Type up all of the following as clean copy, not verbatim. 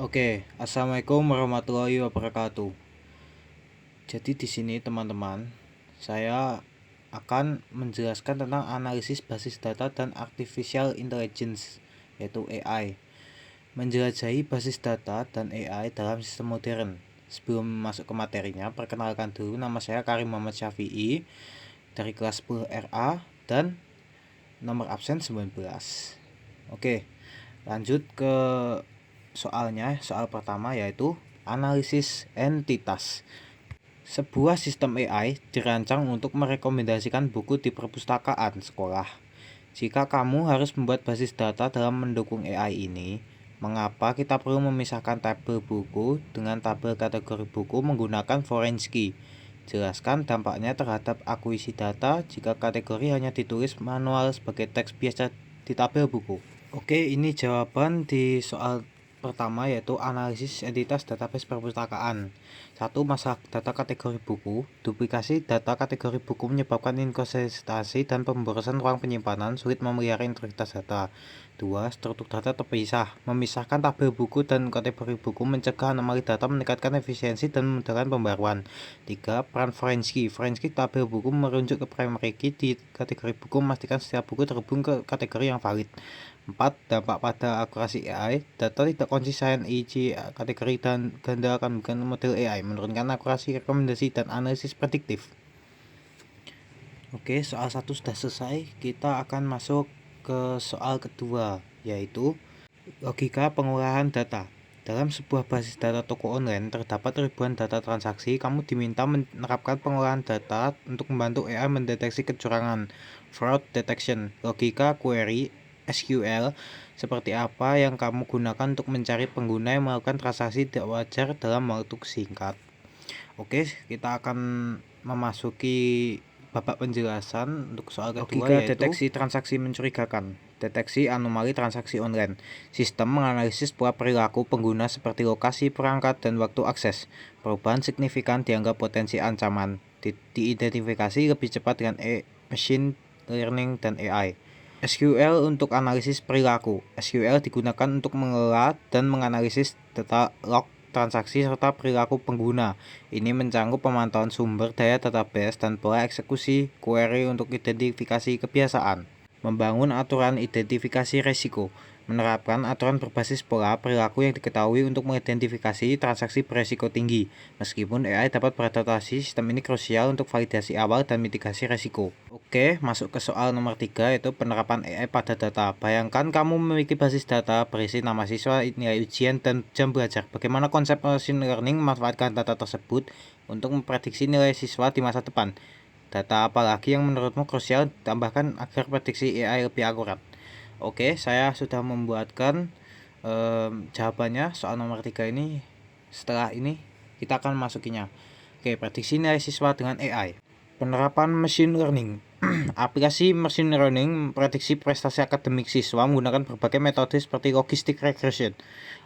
Oke, assalamualaikum warahmatullahi wabarakatuh. Jadi di sini teman-teman, saya akan menjelaskan tentang analisis basis data dan artificial intelligence, yaitu AI. Menjelajahi basis data dan AI dalam sistem modern. Sebelum masuk ke materinya, perkenalkan dulu, nama saya Karim Muhammad Syafi'i dari kelas 10 RA dan nomor absen 19. Oke, lanjut ke soalnya. Soal pertama yaitu analisis entitas. Sebuah sistem AI dirancang untuk merekomendasikan buku di perpustakaan sekolah. Jika kamu harus membuat basis data dalam mendukung AI ini, mengapa kita perlu memisahkan tabel buku dengan tabel kategori buku menggunakan foreign key? Jelaskan dampaknya terhadap akuisisi data jika kategori hanya ditulis manual sebagai teks biasa di tabel buku. Oke, ini jawaban di soal pertama yaitu analisis entitas database perpustakaan. 1. Masalah data kategori buku. Duplikasi data kategori buku menyebabkan inkonsistensi dan pemborosan ruang penyimpanan, sulit memelihara integritas data. 2. Struktur data terpisah. Memisahkan tabel buku dan kategori buku mencegah anomali data, meningkatkan efisiensi dan memudahkan pembaruan. 3. Peran foreign key. Foreign key tabel buku merujuk ke primary key di kategori buku, memastikan setiap buku terhubung ke kategori yang valid. 4. Dampak pada akurasi AI. Data tidak konsisten e.g. kategori dan ganda akan bukan model AI, menurunkan akurasi rekomendasi dan analisis prediktif. Oke, soal 1 sudah selesai. Kita akan masuk ke soal kedua, yaitu logika pengolahan data. Dalam sebuah basis data toko online terdapat ribuan data transaksi. Kamu diminta menerapkan pengolahan data untuk membantu AI mendeteksi kecurangan, fraud detection. Logika query SQL seperti apa yang kamu gunakan untuk mencari pengguna yang melakukan transaksi tidak wajar dalam waktu singkat. Oke, kita akan memasuki babak penjelasan untuk soal kedua, yaitu deteksi transaksi mencurigakan. Deteksi anomali transaksi online. Sistem menganalisis pola perilaku pengguna seperti lokasi perangkat dan waktu akses. Perubahan signifikan dianggap potensi ancaman. Diidentifikasi lebih cepat dengan machine learning dan AI. SQL untuk analisis perilaku. SQL digunakan untuk mengelola dan menganalisis data log transaksi serta perilaku pengguna. Ini mencakup pemantauan sumber daya database dan pola eksekusi query untuk identifikasi kebiasaan. Membangun aturan identifikasi resiko. Menerapkan aturan berbasis pola perilaku yang diketahui untuk mengidentifikasi transaksi beresiko tinggi. Meskipun AI dapat beradaptasi, sistem ini krusial untuk validasi awal dan mitigasi resiko. Oke, masuk ke soal nomor 3, yaitu penerapan AI pada data. Bayangkan kamu memiliki basis data berisi nama siswa, nilai ujian, dan jam belajar. Bagaimana konsep machine learning memanfaatkan data tersebut untuk memprediksi nilai siswa di masa depan? Data apalagi yang menurutmu krusial ditambahkan agar prediksi AI lebih akurat? Oke, saya sudah membuatkan jawabannya soal nomor 3 ini. Setelah ini kita akan masukinya. Oke, prediksi nilai siswa dengan AI. Penerapan machine learning. Aplikasi machine learning memprediksi prestasi akademik siswa menggunakan berbagai metode seperti logistic regression,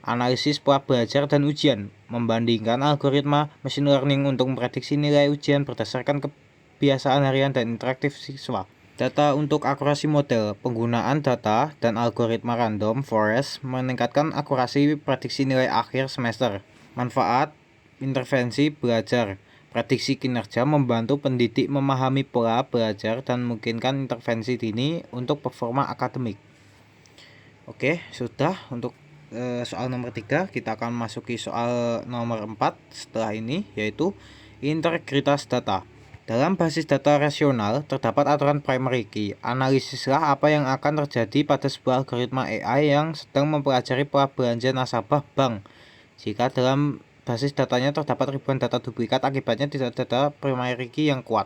analisis pola belajar, dan ujian. Membandingkan algoritma machine learning untuk memprediksi nilai ujian berdasarkan kebiasaan harian dan interaktif siswa. Data untuk akurasi model. Penggunaan data dan algoritma random forest meningkatkan akurasi prediksi nilai akhir semester. Manfaat intervensi belajar. Prediksi kinerja membantu pendidik memahami pola belajar dan memungkinkan intervensi dini untuk performa akademik. Oke, sudah untuk soal nomor 3. Kita akan masuki soal nomor 4 setelah ini, yaitu integritas data. Dalam basis data rasional, terdapat aturan primary key. Analisislah apa yang akan terjadi pada sebuah algoritma AI yang sedang mempelajari pola belanja nasabah bank. Jika dalam basis datanya terdapat ribuan data duplikat, akibatnya tidak ada data primary key yang kuat.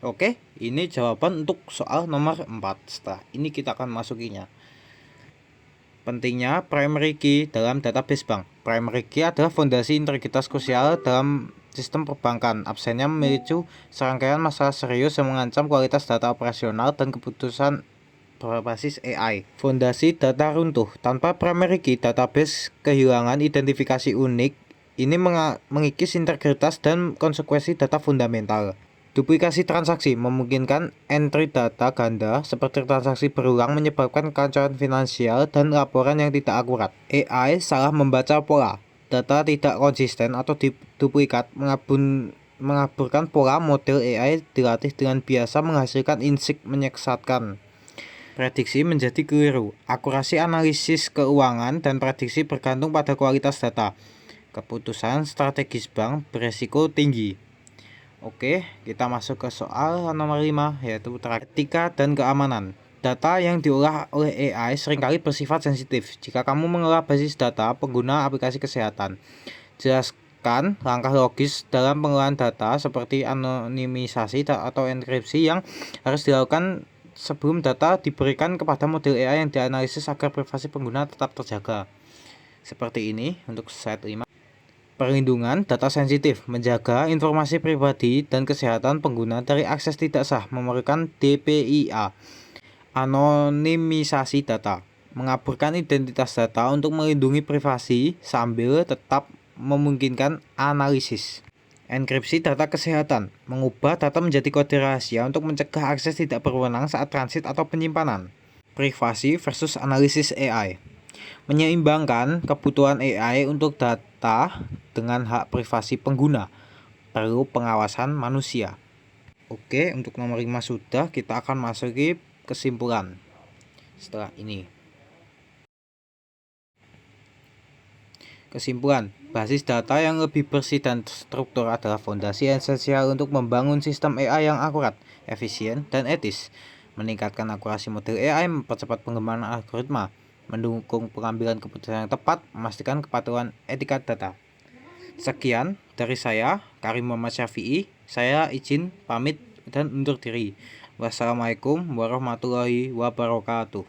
Oke, ini jawaban untuk soal nomor 4. Setelah ini kita akan masukinya. Pentingnya primary key dalam database bank. Primary key adalah fondasi integritas krusial dalam sistem perbankan. Absennya memicu serangkaian masalah serius yang mengancam kualitas data operasional dan keputusan berbasis AI. Fondasi data runtuh. Tanpa primary key, database kehilangan identifikasi unik. Ini mengikis integritas dan konsekuensi data fundamental. Duplikasi transaksi memungkinkan entry data ganda seperti transaksi berulang menyebabkan kekacauan finansial dan laporan yang tidak akurat. AI salah membaca pola, data tidak konsisten atau duplikat mengaburkan pola. Model AI dilatih dengan biasa menghasilkan insight menyesatkan. Prediksi menjadi keliru. Akurasi analisis keuangan dan prediksi bergantung pada kualitas data. Keputusan strategis bank beresiko tinggi. Oke, kita masuk ke soal nomor 5, yaitu etika dan keamanan. Data yang diolah oleh AI seringkali bersifat sensitif. Jika kamu mengelola basis data pengguna aplikasi kesehatan, jelaskan langkah logis dalam pengelolaan data seperti anonimisasi atau enkripsi yang harus dilakukan sebelum data diberikan kepada model AI yang dianalisis agar privasi pengguna tetap terjaga. Seperti ini untuk slide 5. Perlindungan data sensitif, menjaga informasi pribadi dan kesehatan pengguna dari akses tidak sah, memerlukan DPIA. Anonimisasi data, mengaburkan identitas data untuk melindungi privasi sambil tetap memungkinkan analisis. Enkripsi data kesehatan, mengubah data menjadi kode rahasia untuk mencegah akses tidak berwenang saat transit atau penyimpanan. Privasi versus analisis AI, menyeimbangkan kebutuhan AI untuk data dengan hak privasi pengguna, perlu pengawasan manusia. Oke, untuk nomor 5 sudah, kita akan masuki kesimpulan setelah ini. Kesimpulan, basis data yang lebih bersih dan terstruktur adalah fondasi esensial untuk membangun sistem AI yang akurat, efisien, dan etis. Meningkatkan akurasi model AI, mempercepat pengembangan algoritma, mendukung pengambilan keputusan yang tepat, memastikan kepatuhan etika data. Sekian dari saya, Karim Muhammad Syafi'i. Saya izin pamit dan undur diri. Wassalamualaikum warahmatullahi wabarakatuh.